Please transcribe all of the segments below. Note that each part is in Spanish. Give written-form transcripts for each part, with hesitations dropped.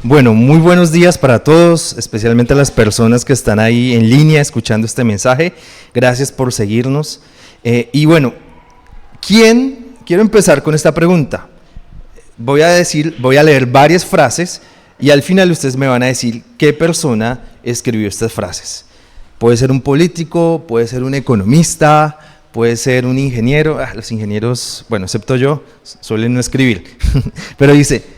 Bueno, muy buenos días para todos, especialmente a las personas que están ahí en línea escuchando este mensaje. Gracias por seguirnos. Quiero empezar con esta pregunta. Voy a leer varias frases y al final ustedes me van a decir qué persona escribió estas frases. Puede ser un político, puede ser un economista, puede ser un ingeniero. Los ingenieros, bueno, excepto yo, suelen no escribir. Pero dice: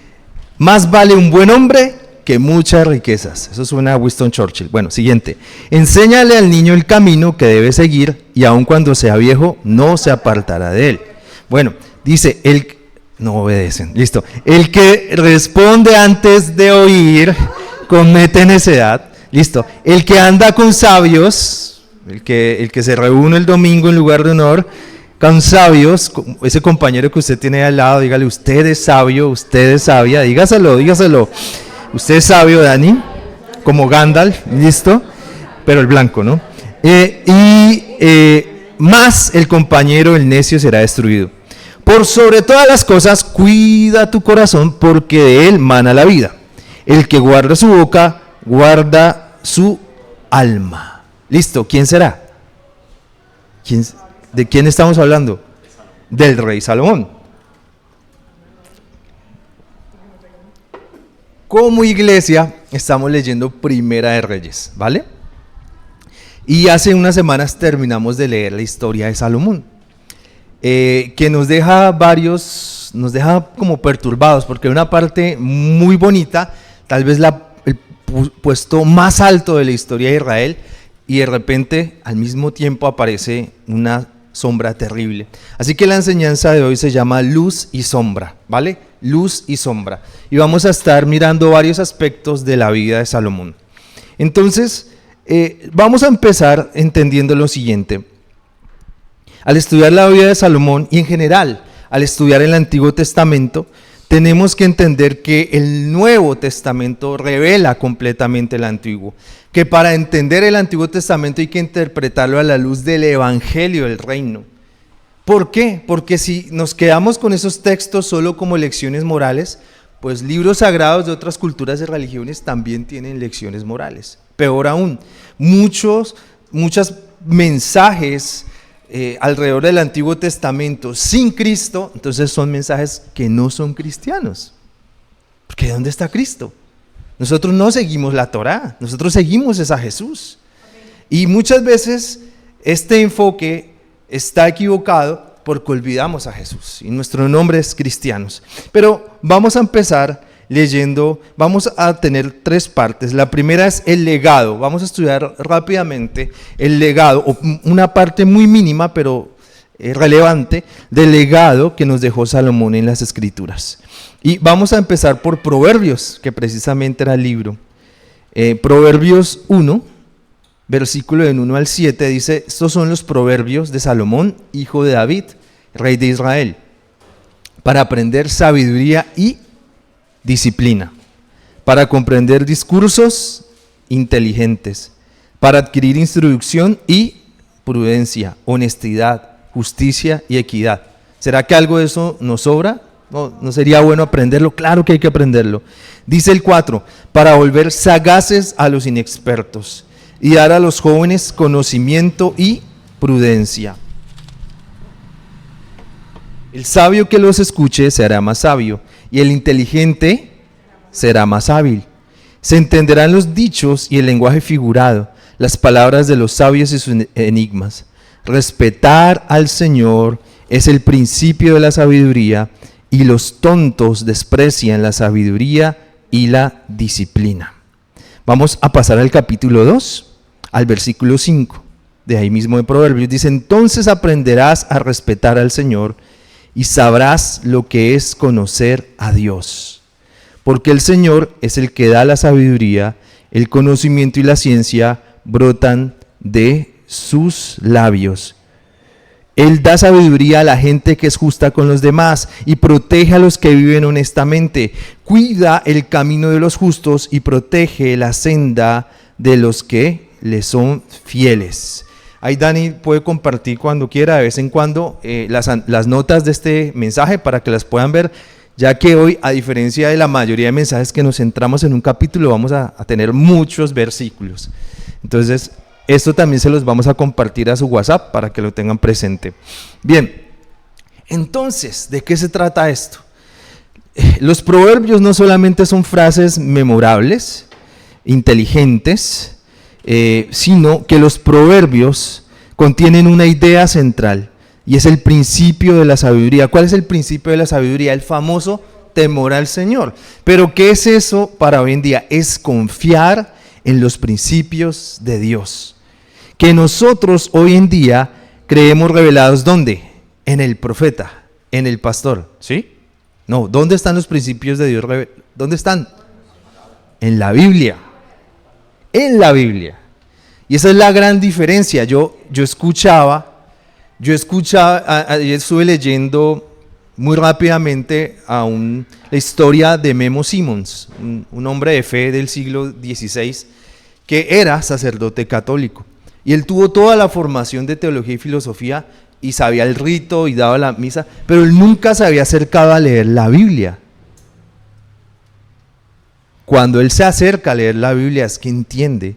más vale un buen hombre que muchas riquezas. Eso suena a Winston Churchill. Bueno, siguiente. Enséñale al niño el camino que debe seguir y aun cuando sea viejo no se apartará de él. Bueno, dice, no obedecen, listo. El que responde antes de oír comete necedad. Listo. El que anda con sabios, el que se reúne el domingo en lugar de honor, con sabios, ese compañero que usted tiene al lado, dígale: usted es sabio, usted es sabia, dígaselo. Usted es sabio, Dani, como Gandalf, listo, pero el blanco, ¿no? Más el compañero, el necio, será destruido. Por sobre todas las cosas, cuida tu corazón, porque de él mana la vida. El que guarda su boca, guarda su alma. Listo, ¿quién será? ¿De quién estamos hablando? Del rey Salomón. Como iglesia estamos leyendo Primera de Reyes, ¿vale? Y hace unas semanas terminamos de leer la historia de Salomón, que nos deja como perturbados, porque una parte muy bonita, tal vez el puesto más alto de la historia de Israel, y de repente al mismo tiempo aparece una sombra terrible. Así que la enseñanza de hoy se llama luz y sombra, ¿vale? Luz y sombra. Y vamos a estar mirando varios aspectos de la vida de Salomón. Entonces, vamos a empezar entendiendo lo siguiente. Al estudiar la vida de Salomón y en general, al estudiar el Antiguo Testamento, tenemos que entender que el Nuevo Testamento revela completamente el Antiguo. Que para entender el Antiguo Testamento hay que interpretarlo a la luz del Evangelio del Reino. ¿Por qué? Porque si nos quedamos con esos textos solo como lecciones morales, pues libros sagrados de otras culturas y religiones también tienen lecciones morales. Peor aún, muchos mensajes alrededor del Antiguo Testamento sin Cristo, entonces son mensajes que no son cristianos. Porque ¿dónde está Cristo? Nosotros no seguimos la Torá, nosotros seguimos a Jesús. Y muchas veces este enfoque está equivocado porque olvidamos a Jesús y nuestro nombre es cristianos. Pero vamos a empezar leyendo, vamos a tener tres partes. La primera es el legado. Vamos a estudiar rápidamente el legado, o una parte muy mínima pero relevante del legado que nos dejó Salomón en las Escrituras. Y vamos a empezar por Proverbios, que precisamente era el libro. Proverbios 1, versículo del 1 al 7, dice: estos son los proverbios de Salomón, hijo de David, rey de Israel, para aprender sabiduría y disciplina, para comprender discursos inteligentes, para adquirir instrucción y prudencia, honestidad, justicia y equidad. ¿Será que algo de eso nos sobra? ¿No sería bueno aprenderlo? Claro que hay que aprenderlo. Dice el 4, para volver sagaces a los inexpertos y dar a los jóvenes conocimiento y prudencia. El sabio que los escuche será más sabio, y el inteligente será más hábil. Se entenderán los dichos y el lenguaje figurado, las palabras de los sabios y sus enigmas. Respetar al Señor es el principio de la sabiduría, y los tontos desprecian la sabiduría y la disciplina. Vamos a pasar al capítulo 2, al versículo 5, de ahí mismo de Proverbios. Dice: entonces aprenderás a respetar al Señor y sabrás lo que es conocer a Dios. Porque el Señor es el que da la sabiduría, el conocimiento y la ciencia brotan de sus labios. Él da sabiduría a la gente que es justa con los demás y protege a los que viven honestamente. Cuida el camino de los justos y protege la senda de los que le son fieles. Ahí Dani puede compartir cuando quiera, de vez en cuando, las notas de este mensaje para que las puedan ver. ya que hoy, a diferencia de la mayoría de mensajes que nos centramos en un capítulo, vamos a tener muchos versículos. Entonces, esto también se los vamos a compartir a su WhatsApp para que lo tengan presente. Bien, entonces, ¿de qué se trata esto? Los proverbios no solamente son frases memorables, inteligentes, sino que los proverbios contienen una idea central y es el principio de la sabiduría. ¿Cuál es el principio de la sabiduría? El famoso temor al Señor. Pero ¿qué es eso para hoy en día? Es confiar en los principios de Dios, que nosotros hoy en día creemos revelados. ¿Dónde? En el profeta, en el pastor, ¿sí? No, ¿dónde están los principios de Dios? ¿Dónde están? En la Biblia. En la Biblia. Y esa es la gran diferencia. Yo escuchaba, ayer estuve leyendo muy rápidamente la historia de Memo Simmons, un hombre de fe del siglo XVI, que era sacerdote católico. Y él tuvo toda la formación de teología y filosofía, y sabía el rito y daba la misa, pero él nunca se había acercado a leer la Biblia. Cuando él se acerca a leer la Biblia es que entiende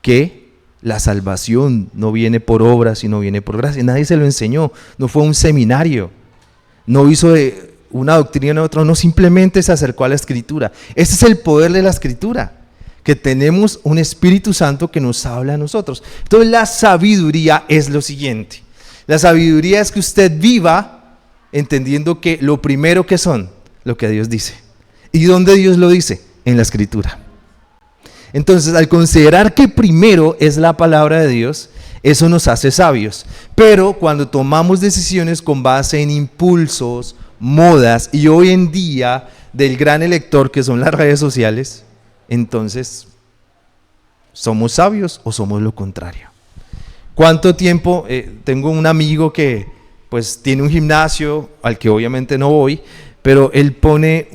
que la salvación no viene por obras, sino viene por gracia. Nadie se lo enseñó, no fue un seminario, no hizo de una doctrina u otra, no, simplemente se acercó a la Escritura. Ese es el poder de la Escritura, que tenemos un Espíritu Santo que nos habla a nosotros. Entonces la sabiduría es lo siguiente. La sabiduría es que usted viva entendiendo que lo primero que son, lo que Dios dice. ¿Y dónde Dios lo dice? En la Escritura. Entonces, al considerar que primero es la palabra de Dios, eso nos hace sabios. Pero cuando tomamos decisiones con base en impulsos, modas y hoy en día del gran elector que son las redes sociales, entonces, ¿somos sabios o somos lo contrario? ¿Cuánto tiempo? Tengo un amigo que pues tiene un gimnasio al que obviamente no voy, pero él pone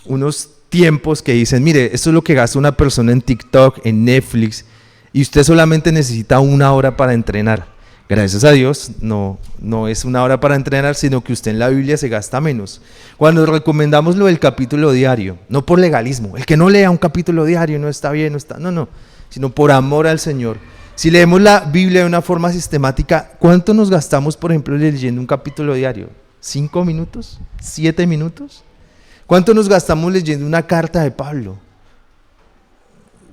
unos tiempos que dicen, mire, esto es lo que gasta una persona en TikTok, en Netflix, y usted solamente necesita 1 hora para entrenar. Gracias a Dios, no es 1 hora para entrenar, sino que usted en la Biblia se gasta menos. Cuando recomendamos lo del capítulo diario, no por legalismo, el que no lea un capítulo diario no está bien, no, sino por amor al Señor. Si leemos la Biblia de una forma sistemática, ¿cuánto nos gastamos, por ejemplo, leyendo un capítulo diario? ¿5 minutos? ¿7 minutos? ¿Cuánto nos gastamos leyendo una carta de Pablo?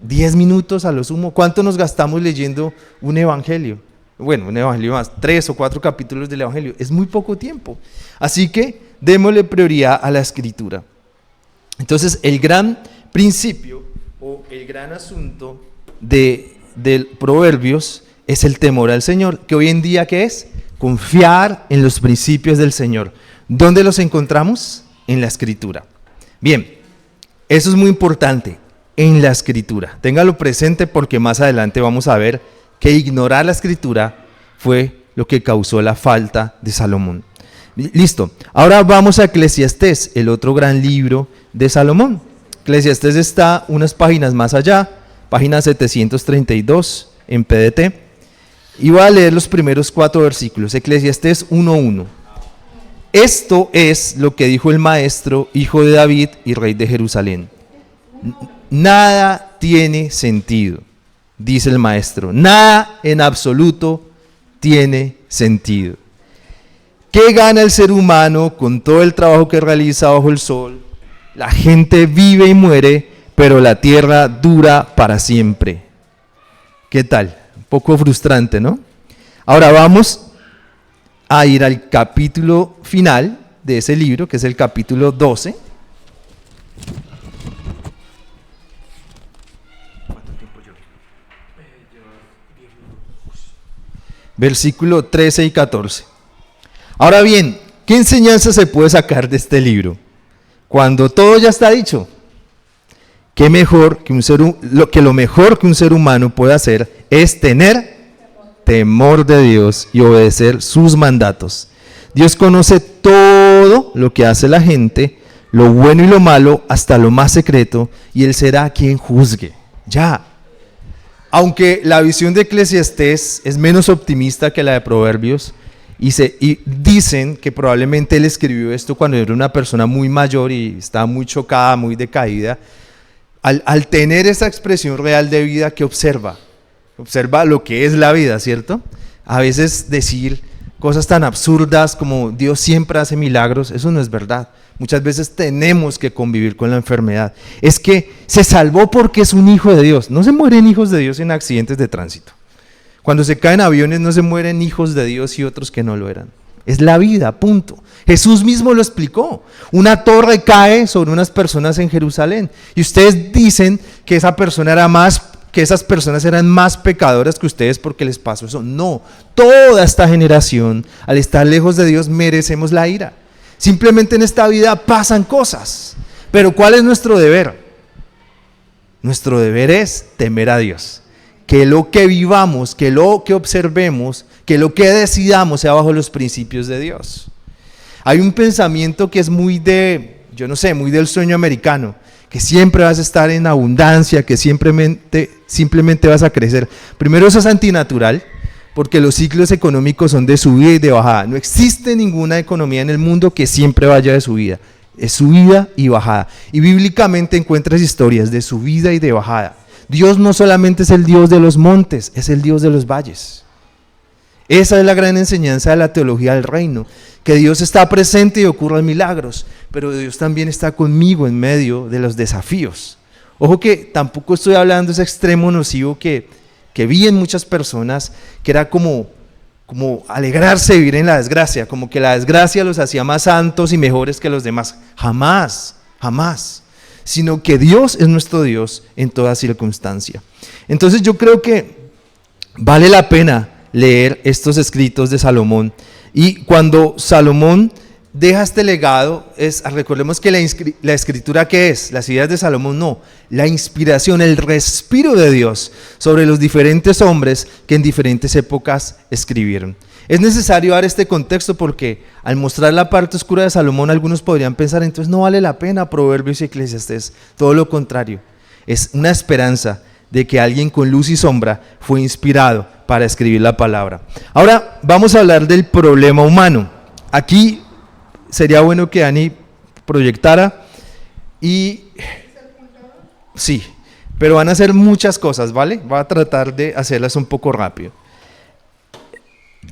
10 minutos a lo sumo. ¿Cuánto nos gastamos leyendo un evangelio? Bueno, un evangelio más, 3 o 4 capítulos del evangelio. Es muy poco tiempo. Así que démosle prioridad a la Escritura. Entonces, el gran principio o el gran asunto de Proverbios es el temor al Señor, que hoy en día, ¿qué es? Confiar en los principios del Señor. ¿Dónde los encontramos? En la Escritura. Bien, eso es muy importante, en la Escritura. Téngalo presente porque más adelante vamos a ver que ignorar la Escritura fue lo que causó la falta de Salomón. Listo, ahora vamos a Eclesiastés, el otro gran libro de Salomón. Eclesiastés está unas páginas más allá, página 732 en PDT, y voy a leer los primeros 4 versículos. Eclesiastés 1:1. Esto es lo que dijo el maestro, hijo de David y rey de Jerusalén. Nada tiene sentido, dice el maestro. Nada en absoluto tiene sentido. ¿Qué gana el ser humano con todo el trabajo que realiza bajo el sol? La gente vive y muere, pero la tierra dura para siempre. ¿Qué tal? Un poco frustrante, ¿no? Ahora vamos a ir al capítulo final de ese libro, que es el capítulo 12. Versículo 13 y 14. Ahora bien, ¿qué enseñanza se puede sacar de este libro? Cuando todo ya está dicho. ¿Qué mejor que lo mejor que un ser humano puede hacer es tener temor de Dios y obedecer sus mandatos? Dios conoce todo lo que hace la gente, lo bueno y lo malo, hasta lo más secreto, y Él será quien juzgue. Ya. Aunque la visión de Eclesiastés es menos optimista que la de Proverbios, Y dicen que probablemente él escribió esto cuando era una persona muy mayor y estaba muy chocada, muy decaída. Al tener esa expresión real de vida que observa lo que es la vida, ¿cierto? A veces decir cosas tan absurdas como Dios siempre hace milagros, eso no es verdad. Muchas veces tenemos que convivir con la enfermedad. Es que se salvó porque es un hijo de Dios. No se mueren hijos de Dios en accidentes de tránsito. Cuando se caen aviones no se mueren hijos de Dios y otros que no lo eran. Es la vida, punto. Jesús mismo lo explicó. Una torre cae sobre unas personas en Jerusalén y ustedes dicen que esas personas eran más pecadoras que ustedes porque les pasó eso. No, toda esta generación, al estar lejos de Dios, merecemos la ira. Simplemente en esta vida pasan cosas. Pero ¿cuál es nuestro deber? Nuestro deber es temer a Dios. Que lo que vivamos, que lo que observemos, que lo que decidamos sea bajo los principios de Dios. Hay un pensamiento que es muy del sueño americano, que siempre vas a estar en abundancia, que simplemente vas a crecer. Primero, eso es antinatural, porque los ciclos económicos son de subida y de bajada. No existe ninguna economía en el mundo que siempre vaya de subida. Es subida y bajada. Y bíblicamente encuentras historias de subida y de bajada. Dios no solamente es el Dios de los montes, es el Dios de los valles. Esa es la gran enseñanza de la teología del reino, que Dios está presente y ocurren milagros, pero Dios también está conmigo en medio de los desafíos. Ojo que tampoco estoy hablando de ese extremo nocivo que vi en muchas personas, que era como alegrarse de vivir en la desgracia, como que la desgracia los hacía más santos y mejores que los demás. Jamás, jamás. Sino que Dios es nuestro Dios en toda circunstancia. Entonces yo creo que vale la pena leer estos escritos de Salomón. Y cuando Salomón deja este legado, recordemos que la escritura, ¿qué es? Las ideas de Salomón, no. La inspiración, el respiro de Dios sobre los diferentes hombres que en diferentes épocas escribieron. Es necesario dar este contexto porque al mostrar la parte oscura de Salomón, algunos podrían pensar, entonces no vale la pena Proverbios y Eclesiastés. Todo lo contrario, es una esperanza de que alguien con luz y sombra fue inspirado para escribir la palabra. Ahora vamos a hablar del problema humano. Aquí sería bueno que Dani proyectara y sí, pero van a hacer muchas cosas, ¿vale? Voy a tratar de hacerlas un poco rápido.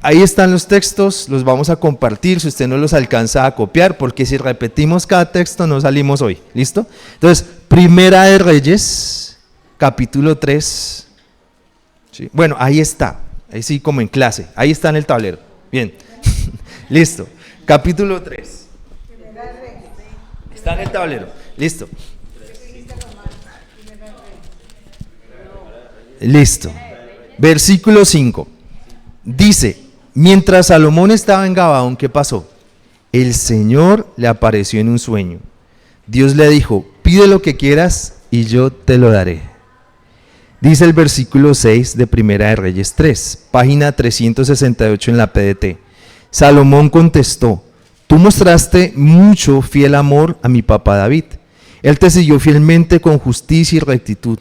Ahí están los textos, los vamos a compartir si usted no los alcanza a copiar, porque si repetimos cada texto no salimos hoy, ¿listo? Entonces, Primera de Reyes, capítulo 3, ¿sí? Bueno, ahí está, ahí sí como en clase, ahí está en el tablero, bien, listo, capítulo 3, está en el tablero, listo, listo, versículo 5, dice: mientras Salomón estaba en Gabaón, ¿qué pasó? El Señor le apareció en un sueño. Dios le dijo: pide lo que quieras y yo te lo daré. Dice el versículo 6 de Primera de Reyes 3, página 368 en la PDT. Salomón contestó: tú mostraste mucho fiel amor a mi papá David. Él te siguió fielmente con justicia y rectitud.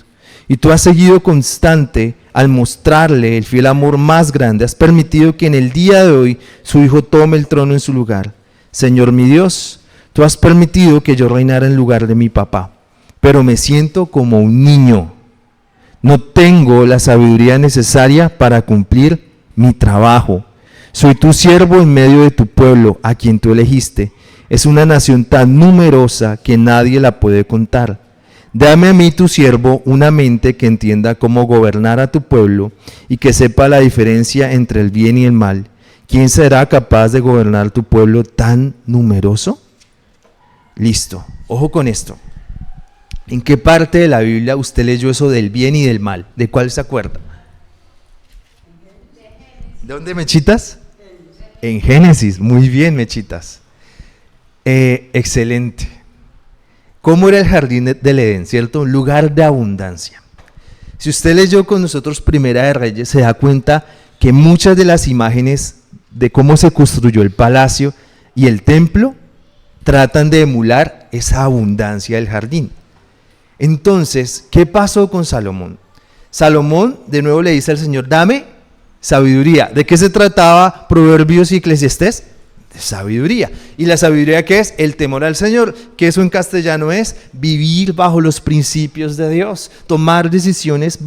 Y tú has seguido constante al mostrarle el fiel amor más grande. Has permitido que en el día de hoy su hijo tome el trono en su lugar. Señor mi Dios, tú has permitido que yo reinara en lugar de mi papá, pero me siento como un niño. No tengo la sabiduría necesaria para cumplir mi trabajo. Soy tu siervo en medio de tu pueblo, a quien tú elegiste. Es una nación tan numerosa que nadie la puede contar. Dame a mí, tu siervo, una mente que entienda cómo gobernar a tu pueblo y que sepa la diferencia entre el bien y el mal. ¿Quién será capaz de gobernar tu pueblo tan numeroso? Listo, ojo con esto. ¿En qué parte de la Biblia usted leyó eso del bien y del mal? ¿De cuál se acuerda? ¿De dónde, Mechitas? En Génesis, muy bien, Mechitas. Excelente. ¿Cómo era el jardín del Edén, cierto? Un lugar de abundancia. Si usted leyó con nosotros Primera de Reyes, se da cuenta que muchas de las imágenes de cómo se construyó el palacio y el templo tratan de emular esa abundancia del jardín. Entonces, ¿qué pasó con Salomón? Salomón de nuevo le dice al Señor: dame Sabiduría. ¿De qué se trataba Proverbios y Eclesiastés? De sabiduría. ¿Y la sabiduría qué es? El temor al Señor, que eso en castellano es vivir bajo los principios de Dios, tomar decisiones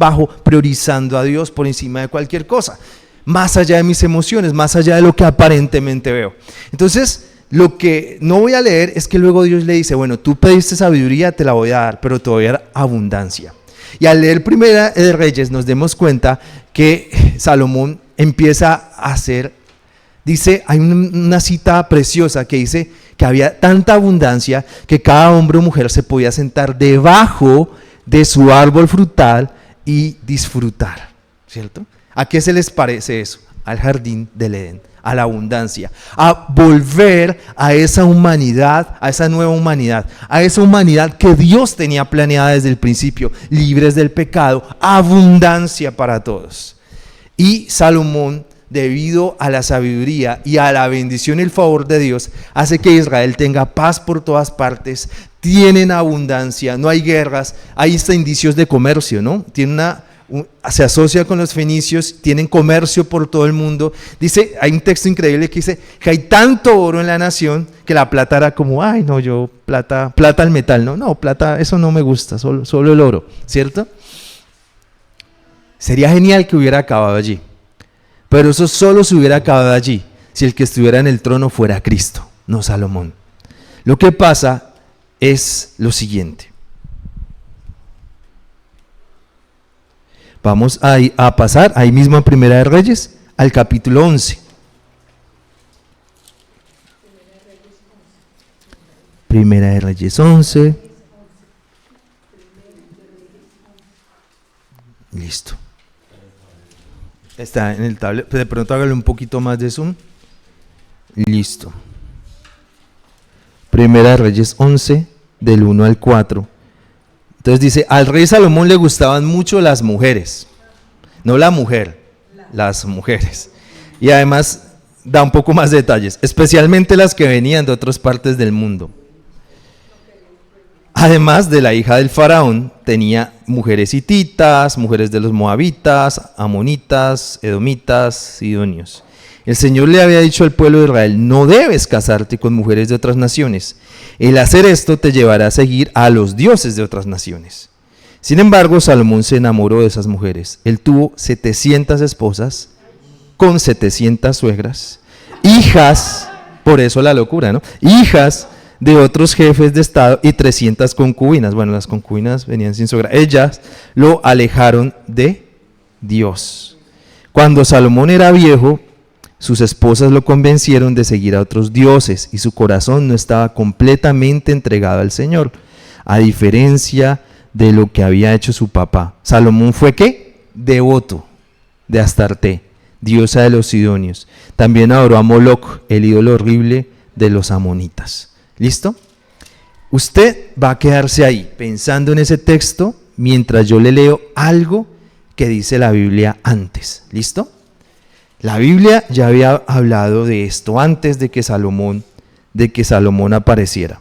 priorizando a Dios por encima de cualquier cosa, más allá de mis emociones, más allá de lo que aparentemente veo. Entonces, lo que no voy a leer es que luego Dios le dice, bueno, tú pediste sabiduría, te la voy a dar, pero te voy a dar abundancia. Y al leer Primera de Reyes nos demos cuenta que Salomón empieza a hacer, dice, hay una cita preciosa que dice que había tanta abundancia que cada hombre o mujer se podía sentar debajo de su árbol frutal y disfrutar, ¿cierto? ¿A qué se les parece eso? Al jardín del Edén, a la abundancia, a volver a esa humanidad, a esa nueva humanidad, a esa humanidad que Dios tenía planeada desde el principio, libres del pecado, abundancia para todos. Y Salomón, debido a la sabiduría y a la bendición y el favor de Dios, hace que Israel tenga paz por todas partes, tienen abundancia, no hay guerras, hay hasta indicios de comercio, ¿no? Se asocia con los fenicios, tienen comercio por todo el mundo. Dice, hay un texto increíble que dice que hay tanto oro en la nación que la plata era como, ay no, yo plata al metal, no, plata, eso no me gusta, solo el oro, ¿cierto? Sería genial que hubiera acabado allí, pero eso solo se hubiera acabado allí si el que estuviera en el trono fuera Cristo, no Salomón. Lo que pasa es lo siguiente. Vamos a pasar ahí mismo en Primera de Reyes al capítulo 11. Primera de Reyes 11. Listo. Está en el tablet. De pronto hágale un poquito más de zoom. Listo. Primera de Reyes 11, del 1 al 4. Entonces dice, al rey Salomón le gustaban mucho las mujeres, no la mujer, las mujeres. Y además da un poco más de detalles, especialmente las que venían de otras partes del mundo. Además de la hija del faraón, tenía mujeres hititas, mujeres de los moabitas, amonitas, edomitas, sidonios. El Señor le había dicho al pueblo de Israel, no debes casarte con mujeres de otras naciones. El hacer esto te llevará a seguir a los dioses de otras naciones. Sin embargo, Salomón se enamoró de esas mujeres. Él tuvo 700 esposas con 700 suegras, hijas, por eso la locura, ¿no? Hijas de otros jefes de estado y 300 concubinas. Bueno, las concubinas venían sin suegra. Ellas lo alejaron de Dios. Cuando Salomón era viejo, sus esposas lo convencieron de seguir a otros dioses y su corazón no estaba completamente entregado al Señor, a diferencia de lo que había hecho su papá. Salomón fue ¿qué? Devoto de Astarte, diosa de los sidonios. También adoró a Moloc, el ídolo horrible de los amonitas. ¿Listo? Usted va a quedarse ahí pensando en ese texto mientras yo le leo algo que dice la Biblia antes. ¿Listo? La Biblia ya había hablado de esto antes de que Salomón apareciera.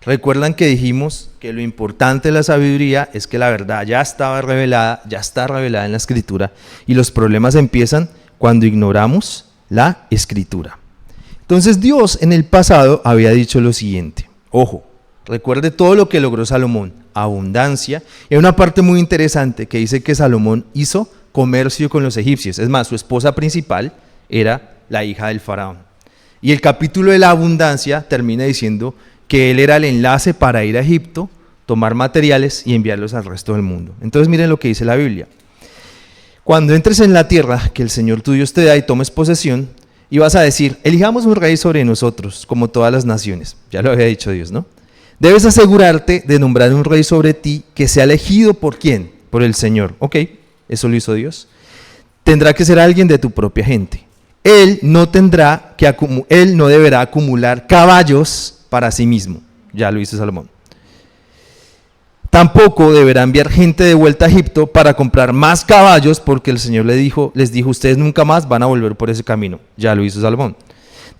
Recuerdan que dijimos que lo importante de la sabiduría es que la verdad ya estaba revelada, ya está revelada en la Escritura, y los problemas empiezan cuando ignoramos la Escritura. Entonces Dios en el pasado había dicho lo siguiente, ojo, recuerde todo lo que logró Salomón, abundancia, y hay una parte muy interesante que dice que Salomón hizo comercio con los egipcios, es más, su esposa principal era la hija del faraón. Y el capítulo de la abundancia termina diciendo que él era el enlace para ir a Egipto, tomar materiales y enviarlos al resto del mundo. Entonces miren lo que dice la Biblia. Cuando entres en la tierra que el Señor tu Dios te da y tomes posesión, y vas a decir, elijamos un rey sobre nosotros, como todas las naciones. Ya lo había dicho Dios, ¿no? Debes asegurarte de nombrar un rey sobre ti que sea elegido ¿por quién? Por el Señor. Ok, eso lo hizo Dios. Tendrá que ser alguien de tu propia gente. Él no deberá acumular caballos para sí mismo. Ya lo hizo Salomón. Tampoco deberá enviar gente de vuelta a Egipto para comprar más caballos, porque el Señor les dijo, ustedes nunca más van a volver por ese camino. Ya lo hizo Salomón.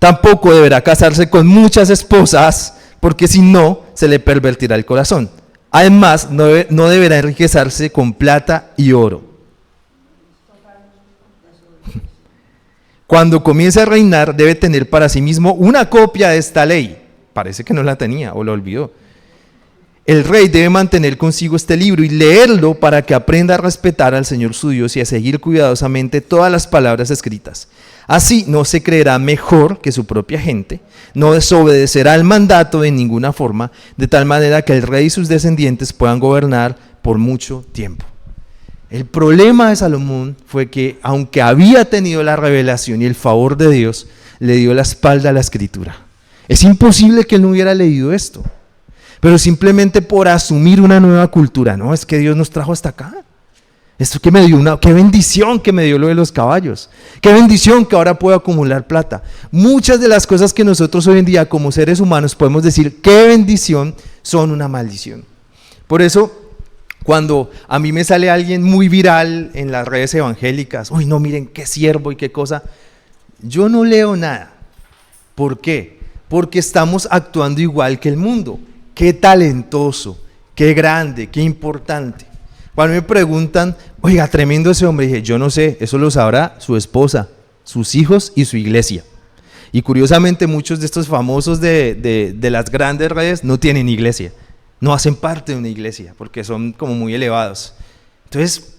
Tampoco deberá casarse con muchas esposas, porque si no, se le pervertirá el corazón. Además, no deberá enriquecerse con plata y oro. Cuando comience a reinar, debe tener para sí mismo una copia de esta ley. Parece que no la tenía o la olvidó. El rey debe mantener consigo este libro y leerlo para que aprenda a respetar al Señor su Dios y a seguir cuidadosamente todas las palabras escritas. Así no se creerá mejor que su propia gente, no desobedecerá el mandato de ninguna forma, de tal manera que el rey y sus descendientes puedan gobernar por mucho tiempo. El problema de Salomón fue que, aunque había tenido la revelación y el favor de Dios, le dio la espalda a la escritura. Es imposible que él no hubiera leído esto, pero simplemente por asumir una nueva cultura. No, es que Dios nos trajo hasta acá. Esto que me dio qué bendición que me dio lo de los caballos. Qué bendición que ahora puedo acumular plata. Muchas de las cosas que nosotros hoy en día como seres humanos podemos decir qué bendición, son una maldición. Por eso, cuando a mí me sale alguien muy viral en las redes evangélicas, uy, no, miren qué siervo y qué cosa, yo no leo nada. ¿Por qué? Porque estamos actuando igual que el mundo. Qué talentoso, qué grande, qué importante. Cuando me preguntan, oiga, tremendo ese hombre, dije, yo no sé, eso lo sabrá su esposa, sus hijos y su iglesia. Y curiosamente muchos de estos famosos de las grandes redes no tienen iglesia, no hacen parte de una iglesia, porque son como muy elevados. Entonces,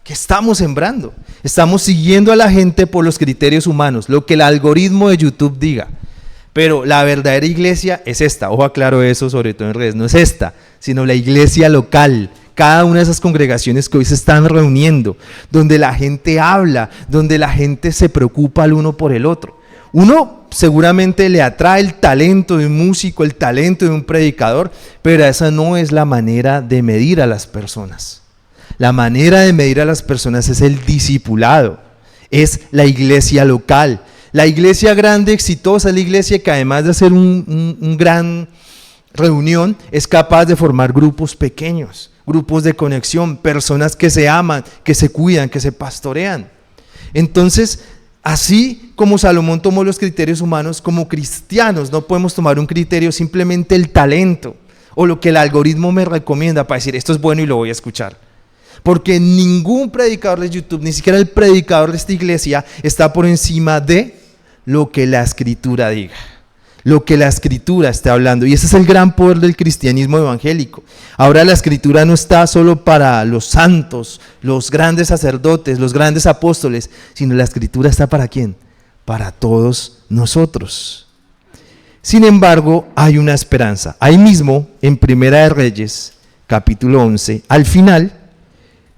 ¿qué estamos sembrando? Estamos siguiendo a la gente por los criterios humanos, lo que el algoritmo de YouTube diga. Pero la verdadera iglesia es esta, ojo, aclaro eso, sobre todo en redes, no es esta, sino la iglesia local. Cada una de esas congregaciones que hoy se están reuniendo, donde la gente habla, donde la gente se preocupa el uno por el otro. Uno seguramente le atrae el talento de un músico, el talento de un predicador, pero esa no es la manera de medir a las personas. La manera de medir a las personas es el discipulado, es la iglesia local. La iglesia grande, exitosa, es la iglesia que además de hacer un gran reunión, es capaz de formar grupos pequeños, grupos de conexión, personas que se aman, que se cuidan, que se pastorean. Entonces, así como Salomón tomó los criterios humanos, como cristianos no podemos tomar un criterio, simplemente el talento o lo que el algoritmo me recomienda para decir esto es bueno y lo voy a escuchar. Porque ningún predicador de YouTube, ni siquiera el predicador de esta iglesia, está por encima de lo que la escritura diga, lo que la escritura está hablando. Y ese es el gran poder del cristianismo evangélico. Ahora la escritura no está solo para los santos, los grandes sacerdotes, los grandes apóstoles, sino la escritura está ¿para quién? Para todos nosotros. Sin embargo, hay una esperanza. Ahí mismo, en Primera de Reyes, capítulo 11, al final,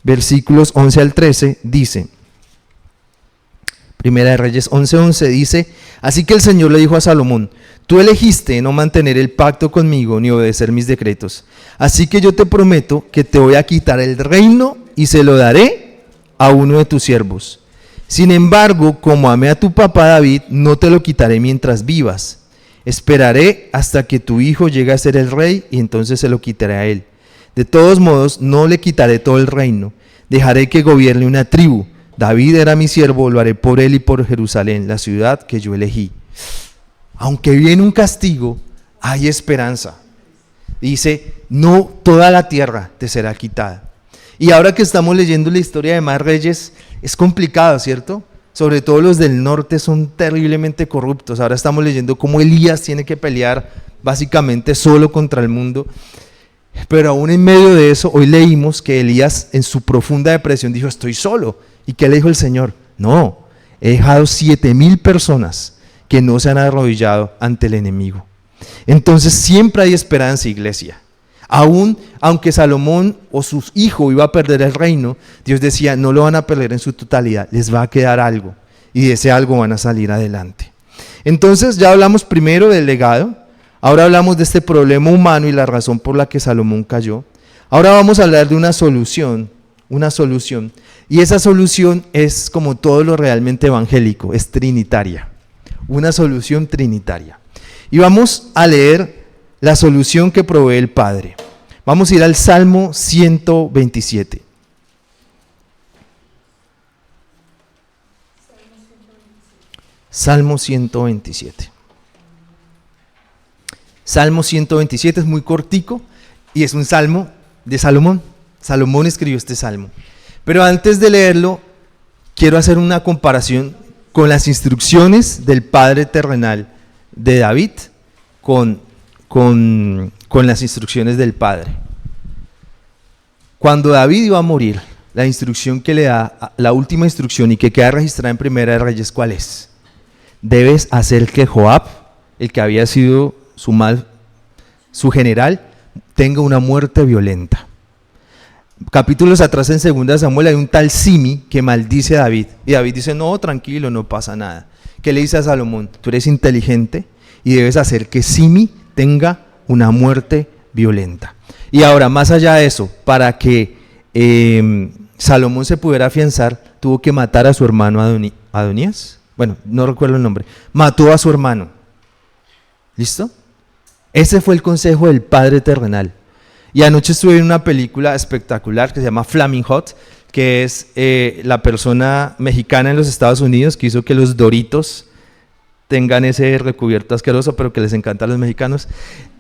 versículos 11 al 13, dice, Primera de Reyes 11:11 dice, así que el Señor le dijo a Salomón, tú elegiste no mantener el pacto conmigo ni obedecer mis decretos, así que yo te prometo que te voy a quitar el reino y se lo daré a uno de tus siervos. Sin embargo, como amé a tu papá David, no te lo quitaré mientras vivas. Esperaré hasta que tu hijo llegue a ser el rey y entonces se lo quitaré a él. De todos modos, no le quitaré todo el reino, dejaré que gobierne una tribu. David era mi siervo, lo haré por él y por Jerusalén, la ciudad que yo elegí. Aunque viene un castigo, hay esperanza. Dice, no toda la tierra te será quitada. Y ahora que estamos leyendo la historia de más reyes, es complicado, ¿cierto? Sobre todo los del norte son terriblemente corruptos. Ahora estamos leyendo cómo Elías tiene que pelear básicamente solo contra el mundo. Pero aún en medio de eso, hoy leímos que Elías en su profunda depresión dijo, estoy solo. ¿Y qué le dijo el Señor? No, he dejado 7,000 personas que no se han arrodillado ante el enemigo. Entonces siempre hay esperanza, iglesia. Aún aunque Salomón o sus hijos iba a perder el reino, Dios decía, no lo van a perder en su totalidad, les va a quedar algo. Y de ese algo van a salir adelante. Entonces ya hablamos primero del legado. Ahora hablamos de este problema humano y la razón por la que Salomón cayó. Ahora vamos a hablar de una solución. Y esa solución es como todo lo realmente evangélico, es trinitaria. Una solución trinitaria. Y vamos a leer la solución que provee el Padre. Vamos a ir al Salmo 127. Salmo 127. Salmo 127 es muy cortico y es un salmo de Salomón. Salomón escribió este salmo. Pero antes de leerlo, quiero hacer una comparación con las instrucciones del Padre terrenal de David con las instrucciones del Padre. Cuando David iba a morir, la instrucción que le da, la última instrucción y que queda registrada en Primera de Reyes, ¿cuál es? Debes hacer que Joab, el que había sido su general, tenga una muerte violenta. Capítulos atrás en 2 Samuel hay un tal Simi que maldice a David. Y David dice, no, tranquilo, no pasa nada. ¿Qué le dice a Salomón? Tú eres inteligente y debes hacer que Simi tenga una muerte violenta. Y ahora, más allá de eso, para que Salomón se pudiera afianzar, tuvo que matar a su hermano Adonías. Bueno, no recuerdo el nombre. Mató a su hermano. ¿Listo? Ese fue el consejo del Padre terrenal. Y anoche estuve en una película espectacular que se llama Flaming Hot, que es la persona mexicana en los Estados Unidos que hizo que los Doritos tengan ese recubierto asqueroso, pero que les encanta a los mexicanos.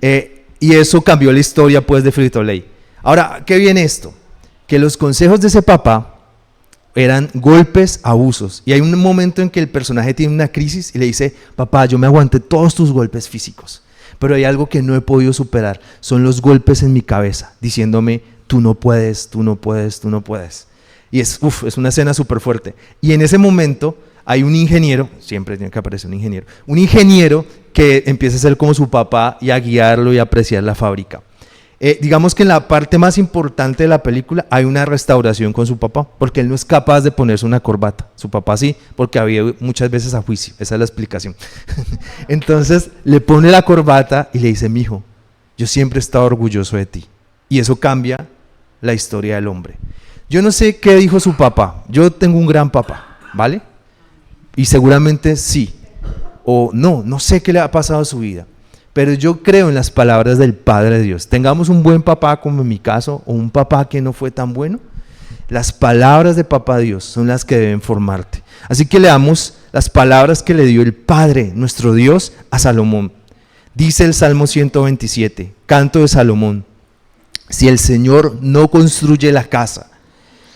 Y eso cambió la historia pues de Frito-Lay. Ahora, ¿qué viene esto? Que los consejos de ese papá eran golpes, abusos. Y hay un momento en que el personaje tiene una crisis y le dice, papá, yo me aguanté todos tus golpes físicos, pero hay algo que no he podido superar, son los golpes en mi cabeza, diciéndome, tú no puedes, tú no puedes, tú no puedes. Y es una escena súper fuerte. Y en ese momento hay un ingeniero, siempre tiene que aparecer un ingeniero que empieza a ser como su papá y a guiarlo y a apreciar la fábrica. Digamos que en la parte más importante de la película hay una restauración con su papá, porque él no es capaz de ponerse una corbata. Su papá sí, porque había muchas veces a juicio, esa es la explicación. Entonces le pone la corbata y le dice, mijo, yo siempre he estado orgulloso de ti. Y eso cambia la historia del hombre. Yo no sé qué dijo su papá, yo tengo un gran papá, ¿vale? Y seguramente sí, o no sé qué le ha pasado a su vida. Pero yo creo en las palabras del Padre de Dios. Tengamos un buen papá como en mi caso, o un papá que no fue tan bueno, las palabras de Papá Dios son las que deben formarte. Así que leamos las palabras que le dio el Padre, nuestro Dios, a Salomón. Dice el Salmo 127, canto de Salomón, si el Señor no construye la casa,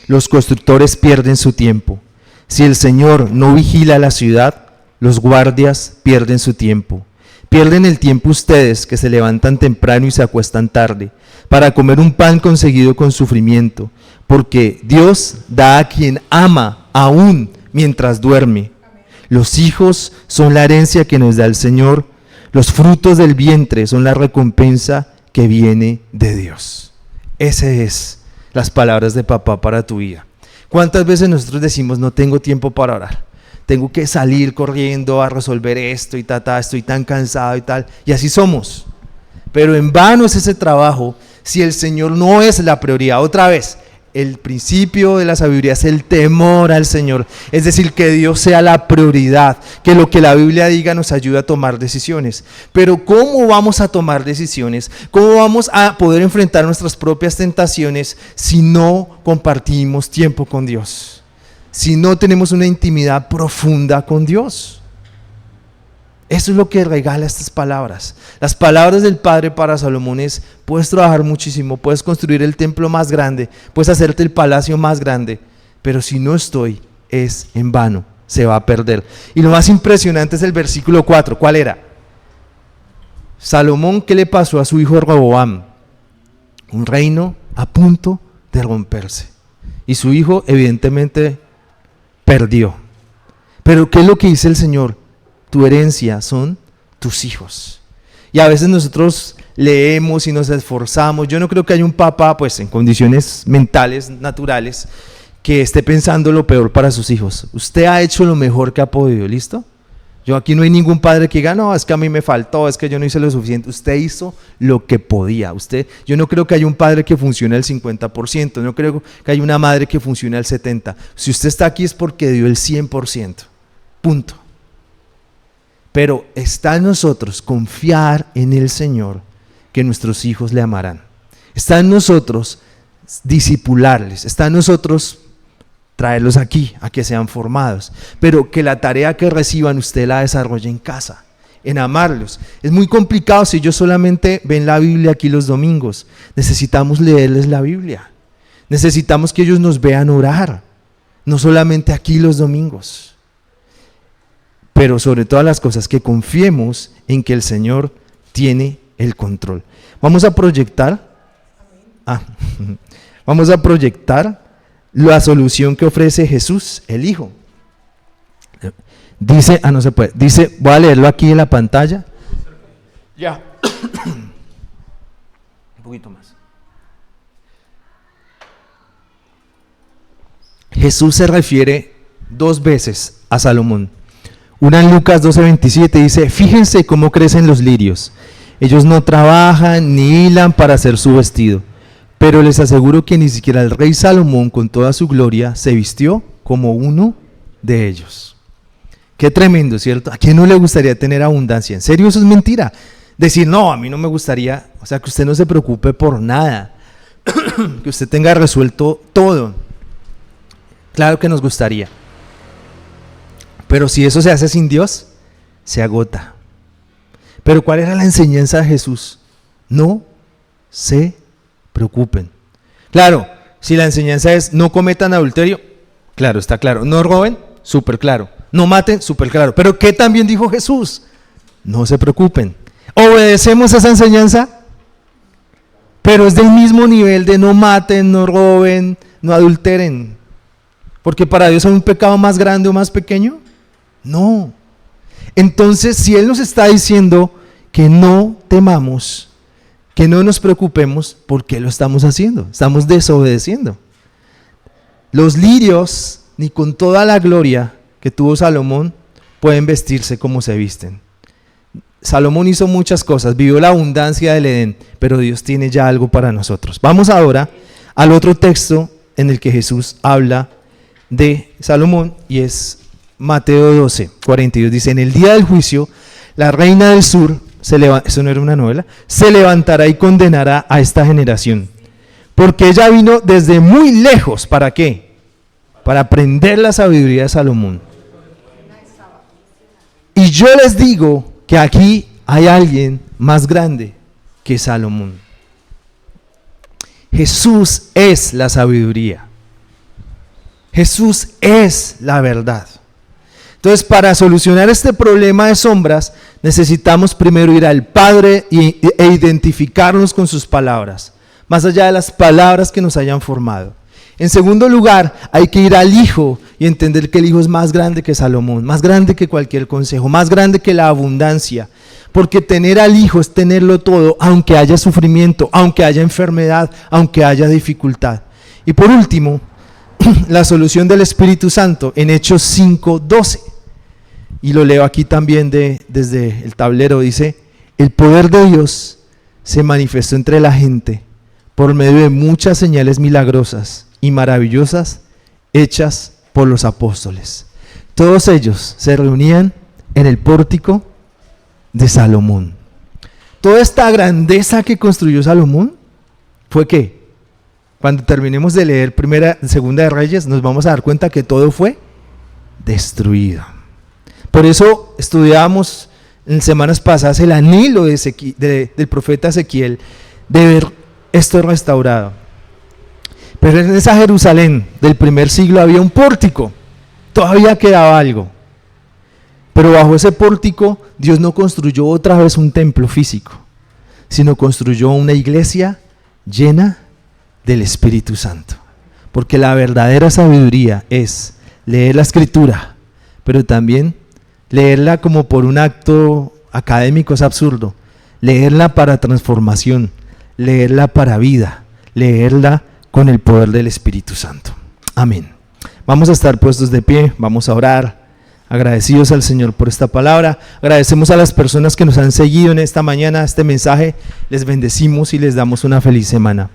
los constructores pierden su tiempo. Si el Señor no vigila la ciudad, los guardias pierden su tiempo. Pierden el tiempo ustedes que se levantan temprano y se acuestan tarde, para comer un pan conseguido con sufrimiento, porque Dios da a quien ama aún mientras duerme. Los hijos son la herencia que nos da el Señor, los frutos del vientre son la recompensa que viene de Dios. Esas es las palabras de papá para tu vida. ¿Cuántas veces nosotros decimos no tengo tiempo para orar? Tengo que salir corriendo a resolver esto y estoy tan cansado y tal, y así somos. Pero en vano es ese trabajo si el Señor no es la prioridad. Otra vez, el principio de la sabiduría es el temor al Señor, es decir, que Dios sea la prioridad, que lo que la Biblia diga nos ayude a tomar decisiones. Pero ¿cómo vamos a tomar decisiones? ¿Cómo vamos a poder enfrentar nuestras propias tentaciones si no compartimos tiempo con Dios? Si no tenemos una intimidad profunda con Dios. Eso es lo que regala estas palabras. Las palabras del Padre para Salomón es, puedes trabajar muchísimo, puedes construir el templo más grande, puedes hacerte el palacio más grande, pero si no estoy, es en vano, se va a perder. Y lo más impresionante es el versículo 4, ¿cuál era? Salomón, ¿qué le pasó a su hijo Roboam? Un reino a punto de romperse. Y su hijo evidentemente perdió. Pero ¿qué es lo que dice el Señor? Tu herencia son tus hijos. Y a veces nosotros leemos y nos esforzamos. Yo no creo que haya un papá, pues en condiciones mentales, naturales, que esté pensando lo peor para sus hijos. Usted ha hecho lo mejor que ha podido, ¿listo? Yo aquí no hay ningún padre que diga, no, es que a mí me faltó, es que yo no hice lo suficiente. Usted hizo lo que podía. Yo no creo que haya un padre que funcione al 50%, no creo que haya una madre que funcione al 70%. Si usted está aquí es porque dio el 100%, punto. Pero está en nosotros confiar en el Señor que nuestros hijos le amarán. Está en nosotros discipularles, está en nosotros traerlos aquí, a que sean formados, pero que la tarea que reciban usted la desarrolle en casa, en amarlos. Es muy complicado si ellos solamente ven la Biblia aquí los domingos. Necesitamos leerles la Biblia, necesitamos que ellos nos vean orar, no solamente aquí los domingos, pero sobre todas las cosas que confiemos en que el Señor tiene el control. Vamos a proyectar la solución que ofrece Jesús, el Hijo. Dice, no se puede, dice, voy a leerlo aquí en la pantalla. Ya. Un poquito más. Jesús se refiere 2 veces a Salomón. Una en Lucas 12:27 dice, fíjense cómo crecen los lirios. Ellos no trabajan ni hilan para hacer su vestido. Pero les aseguro que ni siquiera el rey Salomón con toda su gloria se vistió como uno de ellos. Qué tremendo, ¿cierto? ¿A quién no le gustaría tener abundancia? ¿En serio eso es mentira? Decir, no, a mí no me gustaría, o sea, que usted no se preocupe por nada, que usted tenga resuelto todo. Claro que nos gustaría. Pero si eso se hace sin Dios, se agota. Pero ¿cuál era la enseñanza de Jesús? No se preocupen. Claro, si la enseñanza es no cometan adulterio, claro, está claro. No roben, súper claro. No maten, súper claro. Pero ¿qué también dijo Jesús? No se preocupen. ¿Obedecemos esa enseñanza? Pero es del mismo nivel de no maten, no roben, no adulteren. Porque para Dios es un pecado más grande o más pequeño. No. Entonces, si Él nos está diciendo que no temamos, que no nos preocupemos, ¿por qué lo estamos haciendo? Estamos desobedeciendo. Los lirios, ni con toda la gloria que tuvo Salomón, pueden vestirse como se visten. Salomón hizo muchas cosas, vivió la abundancia del Edén, pero Dios tiene ya algo para nosotros. Vamos ahora al otro texto en el que Jesús habla de Salomón, y es Mateo 12:42. Dice, en el día del juicio, la reina del sur, eso no era una novela, se levantará y condenará a esta generación, porque ella vino desde muy lejos, ¿para qué? Para aprender la sabiduría de Salomón. Y yo les digo que aquí hay alguien más grande que Salomón. Jesús es la sabiduría. Jesús es la verdad. Entonces, para solucionar este problema de sombras, necesitamos primero ir al Padre e identificarnos con sus palabras, más allá de las palabras que nos hayan formado. En segundo lugar, hay que ir al Hijo y entender que el Hijo es más grande que Salomón, más grande que cualquier consejo, más grande que la abundancia, porque tener al Hijo es tenerlo todo, aunque haya sufrimiento, aunque haya enfermedad, aunque haya dificultad. Y por último, la solución del Espíritu Santo en Hechos 5:12. Y lo leo aquí también desde el tablero, dice, el poder de Dios se manifestó entre la gente por medio de muchas señales milagrosas y maravillosas hechas por los apóstoles. Todos ellos se reunían en el pórtico de Salomón. Toda esta grandeza que construyó Salomón fue ¿qué? Cuando terminemos de leer Segunda de Reyes, nos vamos a dar cuenta que todo fue destruido. Por eso estudiábamos en semanas pasadas el anhelo del profeta Ezequiel de ver esto restaurado. Pero en esa Jerusalén del primer siglo había un pórtico, todavía quedaba algo. Pero bajo ese pórtico Dios no construyó otra vez un templo físico, sino construyó una iglesia llena del Espíritu Santo. Porque la verdadera sabiduría es leer la Escritura, pero también leerla como por un acto académico es absurdo. Leerla para transformación, leerla para vida, leerla con el poder del Espíritu Santo. Amén. Vamos a estar puestos de pie, vamos a orar, agradecidos al Señor por esta palabra. Agradecemos a las personas que nos han seguido en esta mañana, este mensaje. Les bendecimos y les damos una feliz semana.